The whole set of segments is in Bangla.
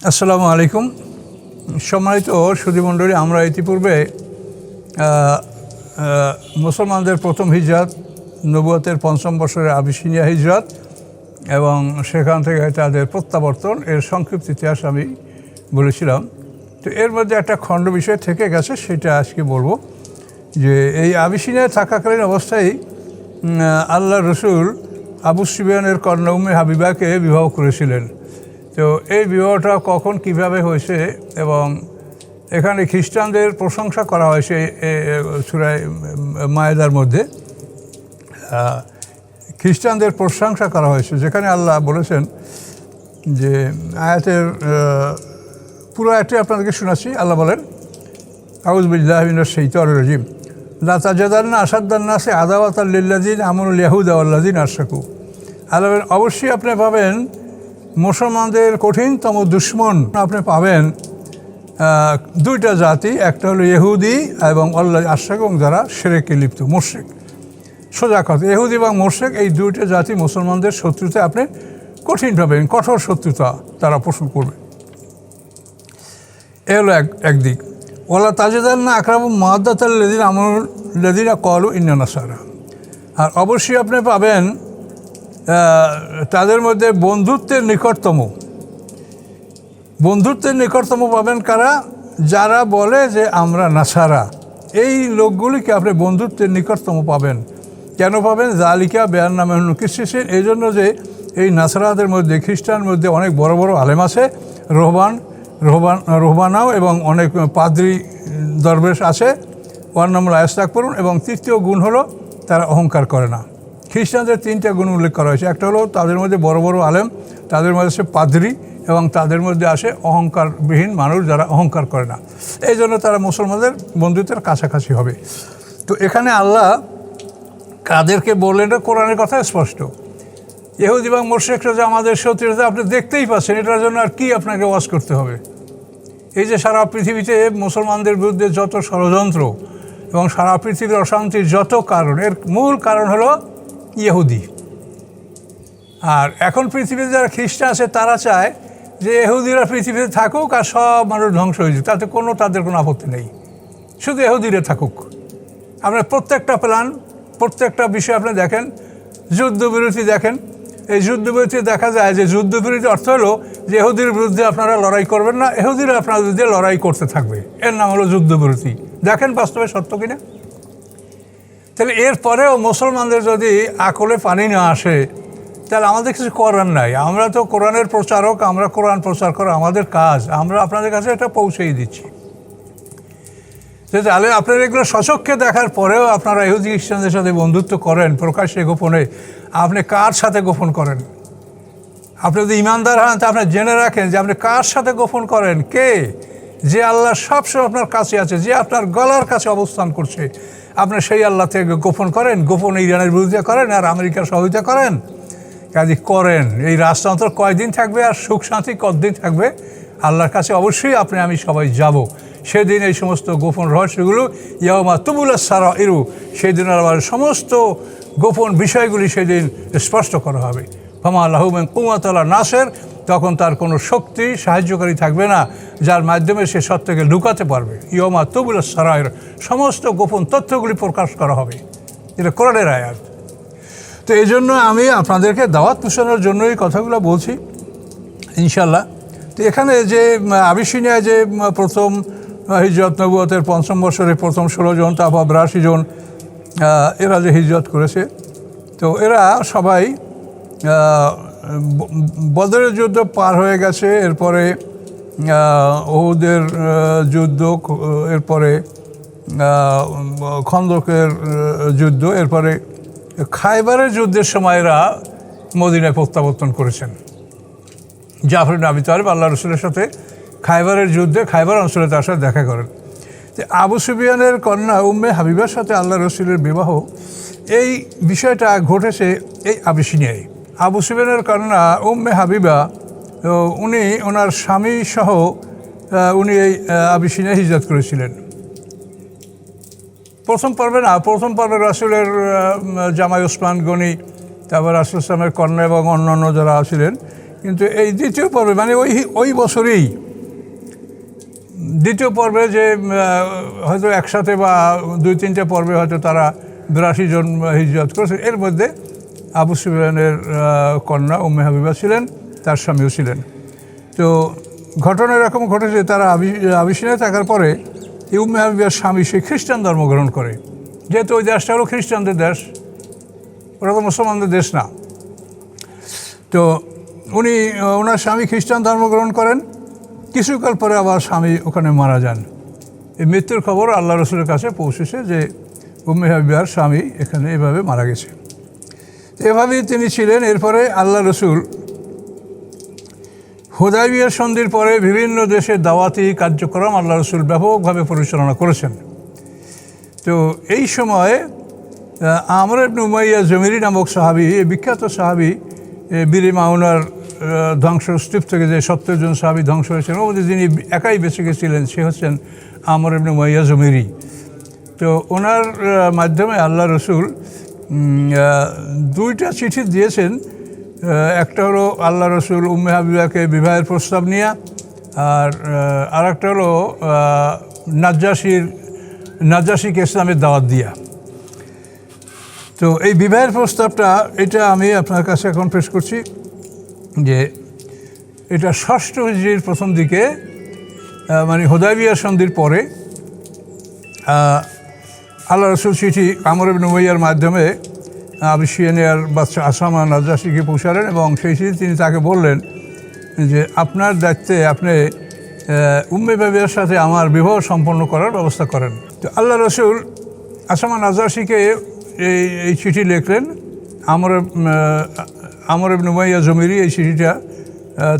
আসসালামু আলাইকুম। সম্মানিত সুধীমণ্ডলী, আমরা ইতিপূর্বে মুসলমানদের প্রথম হিজরত, নবুয়তের পঞ্চম বছরের আবিসিনিয়া হিজরত এবং সেখান থেকে তাদের প্রত্যাবর্তন এর সংক্ষিপ্ত ইতিহাস আমি বলেছিলাম। তো এর মধ্যে একটা খণ্ড বিষয় থেকে গেছে, সেটা আজকে বলবো। যে এই আবিসিনিয়ায় থাকাকালীন অবস্থায় আল্লাহ রসুল আবু সুফিয়ানের কন্যা উম্মে হাবিবাকে বিবাহ করেছিলেন। তো এই বিবাহটা কখন কিভাবে হয়েছে এবং এখানে খ্রিস্টানদের প্রশংসা করা হয়েছে সূরা মায়েদার মধ্যে খ্রিস্টানদের প্রশংসা করা হয়েছে, যেখানে আল্লাহ বলেছেন যে আয়াতের পুরো আয়াতটি আপনাদেরকে শোনাচ্ছি। আল্লাহ বলেন, আউযু বিল্লাহি মিনাশ শাইতানির রাজিম, লা তাজাদান্না আসাদ্দান নাসি আদাওয়াতাল লিল্লাযিনা আমানুল ইয়াহুদা ওয়াল্লাযিনা আশরাকু। আল্লাহ বলেন, অবশ্যই আপনি পাবেন মুসলমানদের কঠিনতম দুশ্মন আপনি পাবেন দুইটা জাতি, একটা হলো ইহুদি এবং আল্লাহ আশরাক, এবং যারা শিরকে লিপ্ত মুশরিক। সোজা কথা, ইহুদি এবং মুশরিক এই দুইটা জাতি মুসলমানদের শত্রুতে আপনি কঠিন পাবেন, কঠোর শত্রুতা তারা পোষণ করবে। এ হলো একদিক। ওয়ালা তাজিদান্না আকরামু মাওয়াদ্দাতাল লাযিনা ক্বালু ইন্না নাসারা। আর অবশ্যই আপনি পাবেন তাদের মধ্যে বন্ধুত্বের নিকটতম পাবেন কারা? যারা বলে যে আমরা নাসারা। এই লোকগুলিকে আপনি বন্ধুত্বের নিকটতম পাবেন। কেন পাবেন? জালিকা বিআন্নাহুম নুকিসিন, এই জন্য যে এই নাসারাদের মধ্যে, খ্রিস্টানের মধ্যে অনেক বড় বড় আলেম আছে, রোহবানাও এবং অনেক পাদ্রী দরবেশ আছে। ওয়ান্নামুল আয়াস্তাক পড়ুন। এবং তৃতীয় গুণ হলো তারা অহংকার করে না। খ্রিস্টানদের তিনটা গুণ উল্লেখ করা হয়েছে। একটা হলো তাদের মধ্যে বড় বড় আলেম, তাদের মধ্যে আছে পাদ্রী, এবং তাদের মধ্যে আসে অহংকারবিহীন মানুষ যারা অহংকার করে না। এই জন্য তারা মুসলমানদের বন্ধুত্বের কাছাকাছি হবে। তো এখানে আল্লাহ কাদেরকে বললেন? এটা কোরআনের কথা স্পষ্ট। ইহুদি এবং মুশরিকরা যে আমাদের শত্রুতা আপনি দেখতেই পাচ্ছেন, এটার জন্য আর কি আপনাকে ওয়াজ করতে হবে? এই যে সারা পৃথিবীতে মুসলমানদের বিরুদ্ধে যত ষড়যন্ত্র এবং সারা পৃথিবীর অশান্তির যত কারণ, এর মূল কারণ হলো ইহুদি। আর এখন পৃথিবীতে যারা খ্রিস্টান আছে তারা চায় যে ইহুদিরা পৃথিবীতে থাকুক আর সব মানুষ ধ্বংস হয়ে যাক, তাতে তাদের কোনো আপত্তি নেই, শুধু ইহুদিরা থাকুক। আপনার প্রত্যেকটা প্ল্যান, প্রত্যেকটা বিষয় আপনি দেখেন। যুদ্ধবিরতি দেখেন, এই যুদ্ধবিরতি দেখা যায় যে যুদ্ধবিরতি অর্থ হলো যে ইহুদির বিরুদ্ধে আপনারা লড়াই করবেন না, ইহুদিরা আপনার বিরুদ্ধে লড়াই করতে থাকবে, এর নাম হলো যুদ্ধবিরতি। দেখেন বাস্তবে সত্য কিনা? তাহলে এরপরেও মুসলমানদের যদি আকলে পানি না আসে, তাহলে আমাদের কিছু করার নাই। আমরা তো কোরআনের প্রচারক, আমরা কোরআন প্রচার করা আমাদের কাজ, আমরা আপনাদের কাছে এটা পৌঁছেই দিচ্ছি। তাহলে আপনারা এগুলো সচক্ষে দেখার পরেও আপনারা ইহুদি খ্রিস্টানদের সাথে বন্ধুত্ব করেন প্রকাশ্যে গোপনে, আপনি কার সাথে গোপন করেন? আপনি যদি ইমানদার হন তা আপনি জেনে রাখেন যে আপনি কার সাথে গোপন করেন। কে? যে আল্লাহ সবসময় আপনার কাছে আছে, যে আপনার গলার কাছে অবস্থান করছে, আপনি সেই আল্লাহ থেকে গোপন করেন। গোপনে ইরানের বিরুদ্ধে করেন আর আমেরিকার সহযোগিতা করেন। কাজে করেন। এই রাজতন্ত্র কয়দিন থাকবে আর সুখ শান্তি কতদিন থাকবে? আল্লাহর কাছে অবশ্যই আমি সবাই যাব। সেদিন এই সমস্ত গোপন রহস্যগুলো ইয়াউমা তুবুলাস সারাইরু, সেদিন আবার সমস্ত গোপন বিষয়গুলি সেদিন স্পষ্ট করা হবে। ফামা লাহু মিন কুওয়াতিন ওয়ালা নাসির, তখন তার কোনো শক্তি সাহায্যকারী থাকবে না যার মাধ্যমে সে সত্যকে লুকাতে পারবে। ইয়াউমা তুবুলাস সারাইর, সমস্ত গোপন তথ্যগুলি প্রকাশ করা হবে। এটা কোরআনের আয়াত। তো এই জন্য আমি আপনাদেরকে দাওয়াত পোষণের জন্য এই কথাগুলো বলছি ইনশাল্লাহ। তো এখানে যে আবিসিনিয়ায় যে প্রথম হিজরত, নবুয়তের পঞ্চম বছরে প্রথম 16 জন, তারপর 82 জন এরা যে হিজরত করেছে, তো এরা সবাই বদরের যুদ্ধ পার হয়ে গেছে, এরপরে উহুদের যুদ্ধ, এরপরে খন্দকের যুদ্ধ, এরপরে খায়বারের যুদ্ধের সময় এরা মদিনায় প্রত্যাবর্তন করেছেন। জাফর ইবনে আবি তালিব আল্লাহ রসুলের সাথে খায়বারের যুদ্ধে খায়বার অঞ্চলে তার সাথে দেখা করেন। যে আবু সুফিয়ানের কন্যা উম্মে হাবিবার সাথে আল্লাহ রসুলের বিবাহ, এই বিষয়টা ঘটেছে এই আবিসিনিয়ায়। আবু সুফিয়ানের কন্যা উম্মে হাবিবা, উনি ওনার স্বামী সহ উনি এই আবিসিনিয়ায় হিজরত করেছিলেন। প্রথম পর্বে রাসূলের জামাই ওসমান গনি, তারপর রাসূল সাল্লাল্লাহু আলাইহি ওয়াসাল্লামের কন্যা এবং অন্যান্য যারা ছিলেন, কিন্তু এই দ্বিতীয় পর্বে মানে ওই বছরেই দ্বিতীয় পর্বে যে হয়তো একসাথে বা 2-3টে পর্বে হয়তো তারা 82 জন হিজরত করেছে, এর মধ্যে আবু সুফিয়ানের কন্যা উম্মে হাবিবা ছিলেন, তার স্বামীও ছিলেন। তো ঘটনা এরকম ঘটেছে, তারা আবিসিনিয়ায় থাকার পরে এই উম্মে হাবিবার স্বামী সে খ্রিস্টান ধর্ম গ্রহণ করে, যেহেতু ওই দেশটা হলো খ্রিস্টানদের দেশ, ওরা তো মুসলমানদের দেশ না। তো ওনার স্বামী খ্রিস্টান ধর্ম গ্রহণ করেন, কিছুকাল পরে আবার স্বামী ওখানে মারা যান। এই মৃত্যুর খবর আল্লাহ রসুলের কাছে পৌঁছেছে যে উম্মে হাবিবার স্বামী এখানে এভাবে মারা গেছে। এভাবেই তিনি ছিলেন। এরপরে আল্লাহ রসুল হুদায়বিয়া সন্ধির পরে বিভিন্ন দেশে দাওয়াতি কার্যক্রম আল্লাহ রসুল ব্যাপকভাবে পরিচালনা করেছেন। তো এই সময়ে আমর ইবনে উমাইয়া জমিরি নামক সাহাবী, এই বিখ্যাত সাহাবী, বীরে মাউনার ধ্বংসস্তূপ থেকে যে 70 জন সাহাবী ধ্বংস হয়েছেন, ওর মধ্যে যিনি একাই বেঁচে গেছিলেন সে হচ্ছেন আমর ইবনে উমাইয়া জমিরি। তো ওনার মাধ্যমে আল্লাহ রসুল 2টা চিঠি দিয়েছেন। একটা হলো আল্লাহ রসুল উম্মে হাবিবাকে বিবাহের প্রস্তাব নিয়ে, আর একটা হলো নাজ্জাশীকে ইসলামের দাওয়াত দিয়া। তো এই বিবাহের প্রস্তাবটা এটা আমি আপনার কাছে এখন পেশ করছি যে এটা 6ষ্ঠ হিজরির প্রথম দিকে, মানে হুদায়বিয়া সন্ধির পরে আল্লাহ রসুল চিঠি আমর ইবনে উমাইয়ার মাধ্যমে আবিসিনিয়ার বাদশা আসামা নাজ্জাশীকে পৌঁছালেন এবং সেই চিঠি তিনি তাকে বললেন যে আপনার দায়িত্বে আপনি উম্মে হাবিবার সাথে আমার বিবাহ সম্পন্ন করার ব্যবস্থা করেন। তো আল্লাহ রসুল আসামা নাজ্জাশীকে এই চিঠি লিখলেন। আমর ইবনে উমাইয়া জমিরি এই চিঠিটা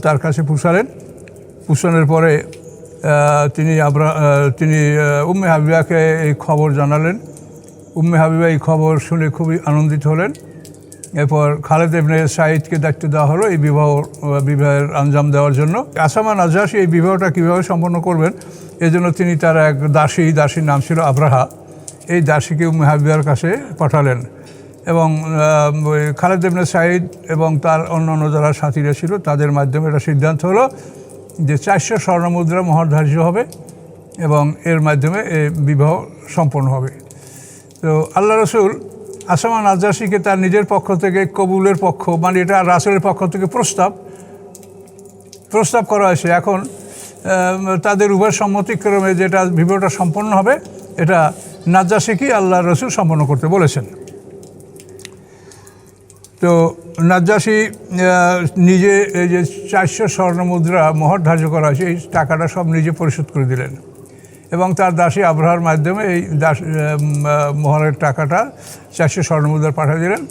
তার কাছে পৌঁছানোর পরে তিনি উম্মে হাবিবাকে এই খবর জানালেন। উম্মে হাবিবা এই খবর শুনে খুবই আনন্দিত হলেন। এরপর খালেদ ইবনে সাঈদকে দায়িত্ব দেওয়া হলো এই বিবাহের আঞ্জাম দেওয়ার জন্য। আসামা নাজ্জাশী এই বিবাহটা কীভাবে সম্পন্ন করবেন এজন্য তিনি তার এক দাসীর নাম ছিল আবরাহা, এই দাসীকে উম্মে হাবিবার কাছে পাঠালেন এবং খালেদ ইবনে সাঈদ এবং তার অন্যান্য যারা সাথীরা ছিল তাদের মাধ্যমে এটা সিদ্ধান্ত হলো যে 400 স্বর্ণমুদ্রা মোহর ধার্য হবে এবং এর মাধ্যমে এই বিবাহ সম্পন্ন হবে। তো আল্লাহ রসুল আসামা নাজ্জাশীকে তার নিজের পক্ষ থেকে কবুলের পক্ষ, মানে এটা রাসূলের পক্ষ থেকে প্রস্তাব করা হয়েছে। এখন তাদের উভয় সম্মতিক্রমে যেটা বিবাহটা সম্পন্ন হবে এটা নাজ্জাশীকেই আল্লাহ রসুল সম্পন্ন করতে বলেছেন। তো নাজ্জাশী নিজে এই যে 400 স্বর্ণমুদ্রা মোহর ধার্য করা হয়েছে এই টাকাটা সব নিজে পরিশোধ করে দিলেন এবং তার দাসী আবরাহার মাধ্যমে এই মোহরের টাকাটা 400 স্বর্ণমুদ্রা পাঠিয়ে দিলেন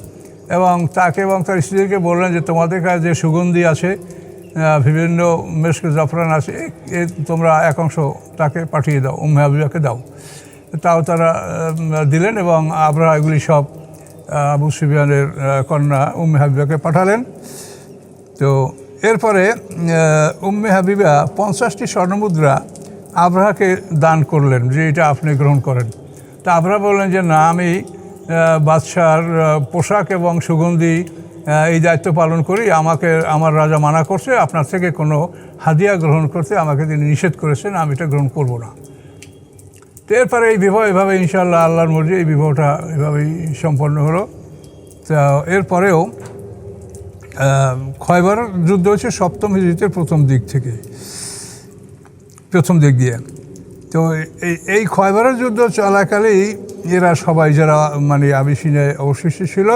এবং তাকে এবং তার স্ত্রীকে বললেন যে তোমাদের কাছে যে সুগন্ধি আছে, বিভিন্ন মেশক জাফরান আছে, তোমরা এক অংশ তাকে পাঠিয়ে দাও, উম্মে হাবিবাকে দাও। তাও তারা দিলেন এবং আবরাহা এগুলি সব আবু সুফিয়ানের কন্যা উম্মে হাবিবাকে পাঠালেন। তো এরপরে উম্মে হাবিবা 50টি স্বর্ণমুদ্রা আবরাহাকে দান করলেন যে এটা আপনি গ্রহণ করেন। তা আবরাহা বললেন যে না, আমি বাদশার পোশাক এবং সুগন্ধি এই দায়িত্ব পালন করি, আমার রাজা মানা করছে আপনার থেকে কোনো হাদিয়া গ্রহণ করতে, আমাকে তিনি নিষেধ করেছেন, আমি এটা গ্রহণ করব না। তো এরপরে এই বিবাহ এভাবে ইনশাআল্লাহ আল্লাহর মর্জি এই বিবাহটা এভাবেই সম্পন্ন হলো। তো এরপরেও খয়বর যুদ্ধ হচ্ছে 7ম হিজরিতের প্রথম দিক দিয়ে। তো এই খয়বরের যুদ্ধ চলাকালেই এরা সবাই যারা মানে আবিসিনিয়ায় অবশিষ্ট ছিল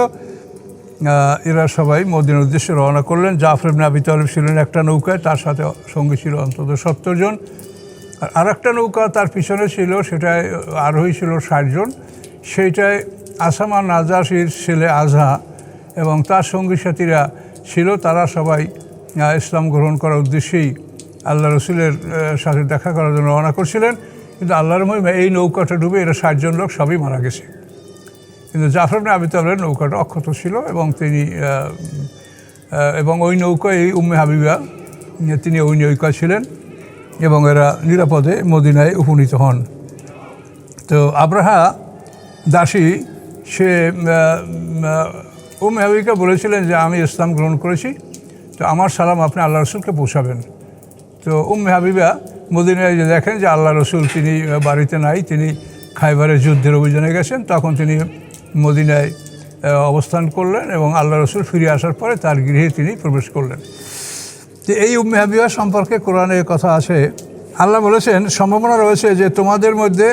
এরা সবাই মদিনার উদ্দেশ্যে রওনা করলেন। জাফর ইবনে আবি তালিব ছিলেন একটা নৌকায়, তার সাথে সঙ্গী ছিল অন্তত 70 জন। আর একটা নৌকা তার পিছনে ছিল, সেটায় আরোহী ছিল 60 জন। সেইটায় আসামা নাজ্জাশীর ছেলে আজহা এবং তার সঙ্গী সাথীরা ছিল। তারা সবাই ইসলাম গ্রহণ করার উদ্দেশ্যেই আল্লাহ রসুলের সাথে দেখা করার জন্য রওনা করছিলেন। কিন্তু আল্লাহর মহিমা এই নৌকাটা ডুবে এরা 60 জন লোক সবই মারা গেছে। কিন্তু জাফর ইবনে আবি তালিবের নৌকাটা অক্ষত ছিল এবং তিনি ওই নৌকায় উম্মে হাবিবা তিনি ওই নৌকা ছিলেন এবং এরা নিরাপদে মদিনায় উপনীত হন। তো আবরাহা দাসী সে উম্মে হাবিবাকে বলেছিলেন যে আমি ইসলাম গ্রহণ করেছি, তো আমার সালাম আপনি আল্লাহ রসুলকে পৌঁছাবেন। তো উম্মে হাবিবা মদিনায় যে দেখেন যে আল্লাহ রসুল তিনি বাড়িতে নাই, তিনি খাইবারের যুদ্ধের অভিযানে গেছেন, তখন তিনি মদিনায় অবস্থান করলেন এবং আল্লাহ রসুল ফিরে আসার পরে তার গৃহে তিনি প্রবেশ করলেন। তো এই উম্মে হাবিবা সম্পর্কে কোরআনে কথা আছে, আল্লাহ বলেছেন সম্ভাবনা রয়েছে যে তোমাদের মধ্যে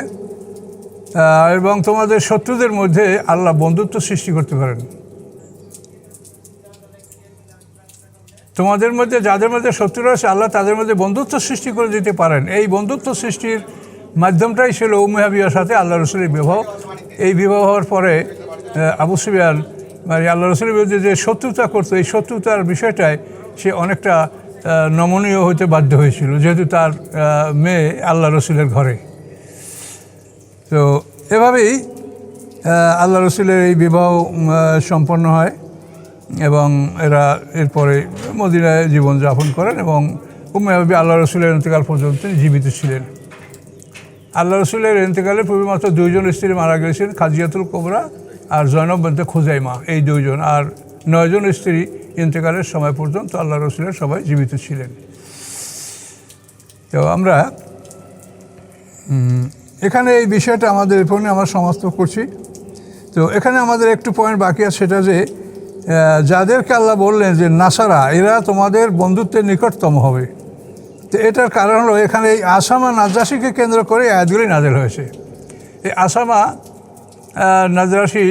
এবং তোমাদের শত্রুদের মধ্যে আল্লাহ বন্ধুত্ব সৃষ্টি করতে পারেন। তোমাদের মধ্যে যাদের মধ্যে শত্রু রয়েছে আল্লাহ তাদের মধ্যে বন্ধুত্ব সৃষ্টি করে দিতে পারেন। এই বন্ধুত্ব সৃষ্টির মাধ্যমটাই ছিল উম্মে হাবিবার সাথে আল্লাহ রসুলের বিবাহ। এই বিবাহ হওয়ার পরে আবু সুফিয়ান মানে আল্লাহ রসুলের বিরুদ্ধে যে শত্রুতা করতো, এই শত্রুতার বিষয়টায় সে অনেকটা নমনীয় হতে বাধ্য হয়েছিল, যেহেতু তার মেয়ে আল্লাহ রসুলের ঘরে। তো এভাবেই আল্লাহ রসুলের এই বিবাহ সম্পন্ন হয় এবং এরা এরপরে মদিনায় জীবনযাপন করেন এবং উম্মে হাবিবা আল্লাহ রসুলের ইন্তেকাল পর্যন্ত জীবিত ছিলেন। আল্লাহ রসুলের ইন্তেকালের পূর্বে মাত্র 2 জন স্ত্রী মারা গেছেন, খাদিজাতুল কুবরা আর জয়নব বিনতে খুজাইমা, এই 2 জন। আর 9 জন স্ত্রী ইন্তেকালের সময় পর্যন্ত আল্লাহ রসুলের সবাই জীবিত ছিলেন। তো আমরা এখানে এই বিষয়টা আমাদের এখানে আমরা সমাপ্ত করছি। তো এখানে আমাদের একটু পয়েন্ট বাকি আছে, সেটা যে যাদেরকে আল্লাহ বললেন যে নাসারা এরা তোমাদের বন্ধুত্বের নিকটতম হবে, তো এটার কারণ হলো এখানে এই আসামা নাজরাশিকে কেন্দ্র করে আয়াতগুলি নাযিল হয়েছে। এই আসামা নাজরাশি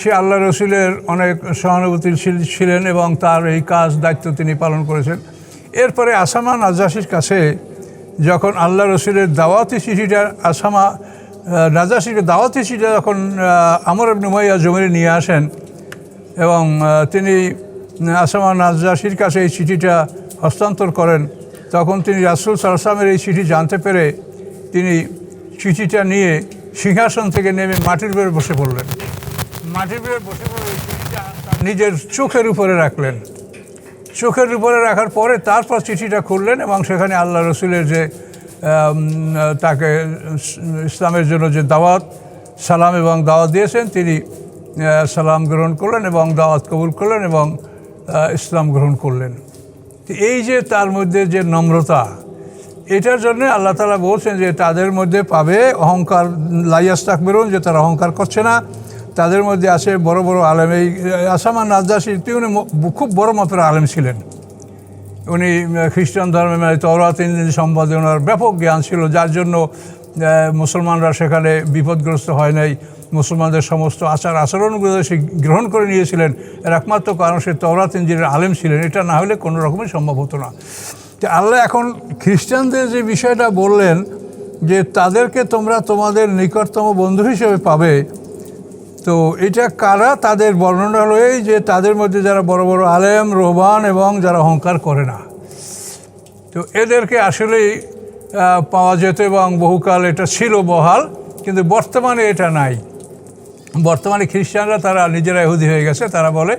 সে আল্লাহ রসুলের অনেক সহানুভূতিশীল ছিলেন এবং তার এই কাজ দায়িত্ব তিনি পালন করেছেন। এরপরে আসামা নাজরাশির কাছে যখন আল্লাহ রসুলের দাওয়াতি চিঠিটা আসামা নাজরাশিকে দাওয়াতি চিঠিটা যখন আমর ইবনে উমাইয়া জমিরে নিয়ে আসেন এবং তিনি আসামা নাজরাশির কাছে এই চিঠিটা হস্তান্তর করেন, তখন তিনি রাসূল সাল্লাল্লাহু আলাইহি ওয়াসাল্লামের এই চিঠি জানতে পেরে তিনি চিঠিটা নিয়ে সিংহাসন থেকে নেমে মাটির উপরে বসে পড়লেন। মাটির উপরে বসে পড়ে এই চিঠিটা নিজের চোখের উপরে রাখলেন। চোখের উপরে রাখার পরে তারপর চিঠিটা খুললেন এবং সেখানে আল্লাহ রসুলের যে তাকে ইসলামের জন্য যে দাওয়াত সালাম এবং দাওয়াত দিয়েছেন, তিনি সালাম গ্রহণ করলেন এবং দাওয়াত কবুল করলেন এবং ইসলাম গ্রহণ করলেন। এই যে তার মধ্যে যে নম্রতা, এটার জন্য আল্লাহ তাআলা বলছেন যে তাদের মধ্যে পাবে অহংকার, লা ইয়াস্তাকবিরুন, যে তারা অহংকার করছে না। তাদের মধ্যে আছে বড় বড় আলেম। এই আসামা নাজরাশি উনি খুব বড় মাপের আলেম ছিলেন। উনি খ্রিস্টান ধর্মে মানে তাওরাত ইনজিল সম্বন্ধে ওনার ব্যাপক জ্ঞান ছিল, যার জন্য মুসলমানরা সেখানে বিপদগ্রস্ত হয় নাই। মুসলমানদের সমস্ত আচার আচরণগুলো সে গ্রহণ করে নিয়েছিলেন, এর একমাত্র কারণ সে তাওরাত ইনজিলের আলেম ছিলেন। এটা না হলে কোনো রকমই সম্ভব হতো না। তো আল্লাহ এখন খ্রিস্টানদের যে বিষয়টা বললেন যে তাদেরকে তোমরা তোমাদের নিকটতম বন্ধু হিসেবে পাবে, তো এটা কারা, তাদের বর্ণনা হলো এই যে তাদের মধ্যে যারা বড় বড় আলেম, রোহবান এবং যারা অহংকার করে না। তো এদেরকে আসলেই পাওয়া যেত এবং বহুকাল এটা ছিল বহাল, কিন্তু বর্তমানে এটা নাই। বর্তমানে খ্রিস্টানরা তারা নিজেরা ইহুদি হয়ে গেছে। তারা বলে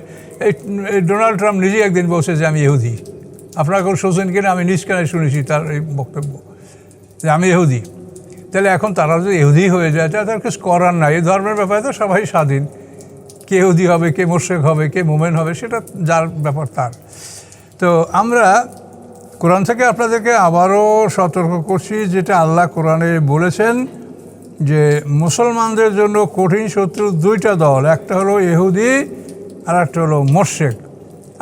এই ডোনাল্ড ট্রাম্প নিজেই একদিন বলছে যে আমি ইহুদি। আপনারা কেউ শুনছেন কিনা আমি নিজ কানে শুনেছি তার এই বক্তব্য যে আমি ইহুদি। তাহলে এখন তারা যদি ইহুদি হয়ে যায় তাদের কিছু করার নাই। এই ধর্মের ব্যাপারে তো সবাই স্বাধীন, কে ইহুদি হবে, কে মুশরিক হবে, কে মুমিন হবে, সেটা যার ব্যাপার তার। তো আমরা কোরআন থেকে আপনাদেরকে আবারও সতর্ক করছি, যেটা আল্লাহ কোরআনে বলেছেন যে মুসলমানদের জন্য কঠিন শত্রু 2টা দল, একটা হলো ইহুদি আর একটা হলো মুশরিক।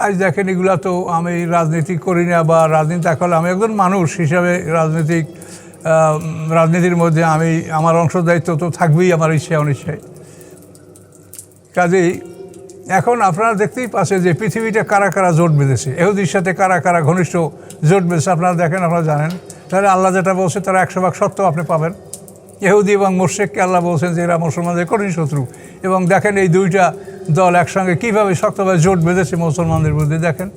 আজ দেখেন এগুলা তো আমি রাজনীতি করি না বা রাজনীতি করলে আমি একজন মানুষ হিসাবে রাজনীতির মধ্যে আমার অংশদায়িত্ব তো থাকবেই, আমার ইচ্ছা অনিচ্ছায়। কাজেই এখন আপনারা দেখতেই পাচ্ছেন যে পৃথিবীটা কারা কারা জোট বেঁধেছে, ইহুদির সাথে কারা কারা ঘনিষ্ঠ জোট বেঁধেছে আপনারা দেখেন, আপনারা জানেন। তাহলে আল্লাহ যেটা বলছে তারা 100% সত্য আপনি পাবেন। ইহুদি এবং মুশরিককে আল্লাহ বলছেন যে এরা মুসলমানদের কঠিন শত্রু, এবং দেখেন এই 2টা দল একসঙ্গে কীভাবে শক্তভাবে জোট বেঁধেছে মুসলমানদের মধ্যে দেখেন।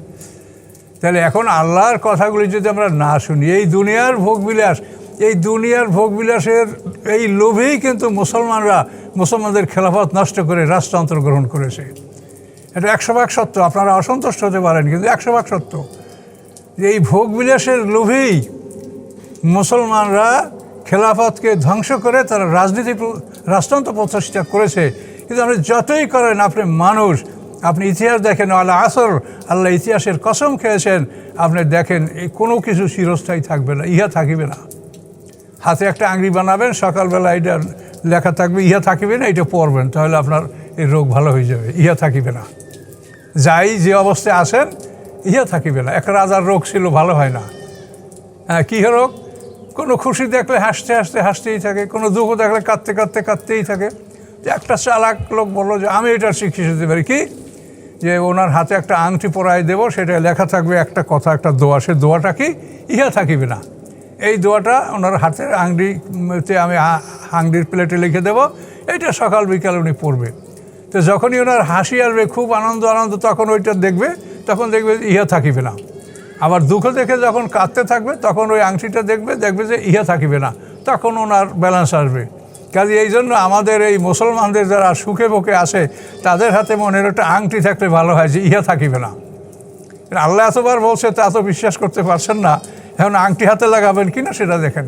তাহলে এখন আল্লাহর কথাগুলি যদি আমরা না শুনি, এই দুনিয়ার ভোগবিলাসের এই লোভেই কিন্তু মুসলমানদের খেলাফত নষ্ট করে রাজতন্ত্র গ্রহণ করেছে। এটা 100% সত্য। আপনারা অসন্তুষ্ট হতে পারেন, কিন্তু 100% সত্য যে এই ভোগবিলাসের লোভেই মুসলমানরা খেলাফতকে ধ্বংস করে তারা রাজতন্ত্র প্রতিষ্ঠা করেছে। কিন্তু আপনি যতই করেন, আপনি মানুষ, আপনি ইতিহাস দেখেন, আল্লাহ আসর, আল্লাহ ইতিহাসের কসম খেয়েছেন, আপনি দেখেন এই কোনো কিছু চিরস্থায়ী থাকবে না, ইহা থাকিবে না। হাতে একটা আংটি বানাবেন, সকালবেলা এটা লেখা থাকবে ইহা থাকিবে না, এটা পড়বেন, তাহলে আপনার এই রোগ ভালো হয়ে যাবে। ইহা থাকিবে না, যাই যে অবস্থায় আসেন ইহা থাকিবে না। একটা রাজার রোগ ছিল, ভালো হয় না। হ্যাঁ, কী রোগ? কোনো খুশি দেখলে হাসতে হাসতে হাসতেই থাকে, কোনো দুঃখ দেখলে কাঁদতে কাঁদতে কাঁদতেই থাকে। একটা চালাক লোক বললো যে আমি এটার চিকিৎসা দিতে পারি। কি? যে ওনার হাতে একটা আংটি পরায় দেবো, সেটা লেখা থাকবে একটা কথা, একটা দোয়া। সে দোয়াটা কি? ইহা থাকিবে না। এই দোয়াটা ওনার হাতের আংটিতে আমি আংটির প্লেটে লিখে দেবো, এইটা সকাল বিকাল উনি পড়বে। তো যখনই ওনার হাসি আসবে, খুব আনন্দ আনন্দ, তখন ওইটা দেখবে, তখন দেখবে ইহা থাকিবে না। আবার দুঃখ দেখে যখন কাঁদতে থাকবে, তখন ওই আংটিটা দেখবে যে ইহা থাকিবে না, তখন ওনার ব্যালেন্স আসবে। কাজে এই জন্য আমাদের এই মুসলমানদের যারা সুখে বুকে আসে, তাদের হাতে মনের একটা আংটি থাকলে ভালো হয় যে ইহা থাকিবে না। আল্লাহ এতবার বলছে, তা তো বিশ্বাস করতে পারছেন না, এখন আংটি হাতে লাগাবেন কিনা সেটা দেখেন।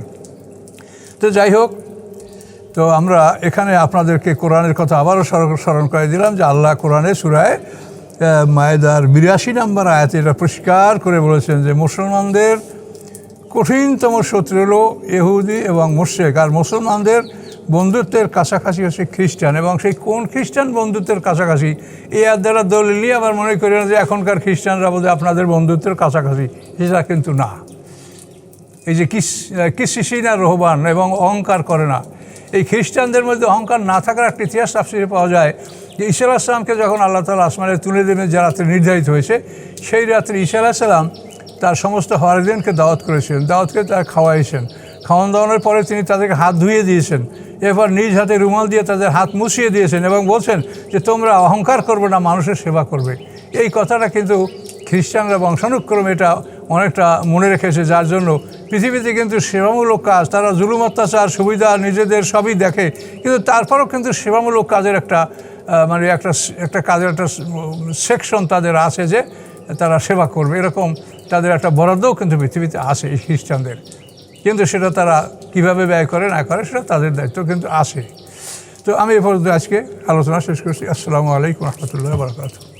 তো যাই হোক, তো আমরা এখানে আপনাদেরকে কোরআনের কথা আবারও স্মরণ করে দিলাম যে আল্লাহ কোরআনে সূরায়ে মায়েদার ৮২ নম্বর আয়াতে এটা পরিষ্কার করে বলেছেন যে মুসলমানদের কঠিনতম শত্রু হলো ইহুদি এবং মুশরিক, আর মুসলমানদের বন্ধুত্বের কাছাকাছি হচ্ছে খ্রিস্টান। এবং সেই কোন খ্রিস্টান বন্ধুত্বের কাছাকাছি, এই দ্বারা দলিল নিয়ে আবার মনে করি না যে এখনকার খ্রিস্টানরা বোধ আপনাদের বন্ধুত্বের কাছাকাছি, সেটা কিন্তু না। এই যে কিসিনা রহবান এবং অহংকার করে না, এই খ্রিস্টানদের মধ্যে অহংকার না থাকার একটা ইতিহাস তাফসীরে পাওয়া যায় যে ঈসা আলাইহিস সালামকে যখন আল্লাহ তাআলা আসমানে তুলে দেবেন, যে রাত্রে নির্ধারিত হয়েছে, সেই রাত্রে ঈসা আলাইহিস সালাম তার সমস্ত হাওয়ারিদেরকে দাওয়াত করেছিলেন, দাওয়াত করে তারা খাওয়াইছেন। খাওয়ান দাওয়ানোর পরে তিনি তাদেরকে হাত ধুয়ে দিয়েছেন, এরপর নিজ হাতে রুমাল দিয়ে তাদের হাত মুছিয়ে দিয়েছেন এবং বলছেন যে তোমরা অহংকার করবে না, মানুষের সেবা করবে। এই কথাটা কিন্তু খ্রিস্টানরা বংশানুক্রমে এটা অনেকটা মনে রেখেছে, যার জন্য পৃথিবীতে কিন্তু সেবামূলক কাজ, তারা জুলুম অত্যাচার সুবিধা নিজেদের সবই দেখে, কিন্তু তারপরেও কিন্তু সেবামূলক কাজের একটা মানে একটা কাজের একটা সেকশন তাদের আছে যে তারা সেবা করবে, এরকম তাদের একটা বরাদ্দও কিন্তু পৃথিবীতে আছে এই খ্রিস্টানদের। কিন্তু সেটা তারা কিভাবে ব্যয় করে না করে সেটা তাদের দায়িত্ব কিন্তু আছে। তো আমি এ পর্যন্ত আজকে আলোচনা শেষ করছি। আসসালামু আলাইকুম রহমতুল্লাহ বারাকাতুহু।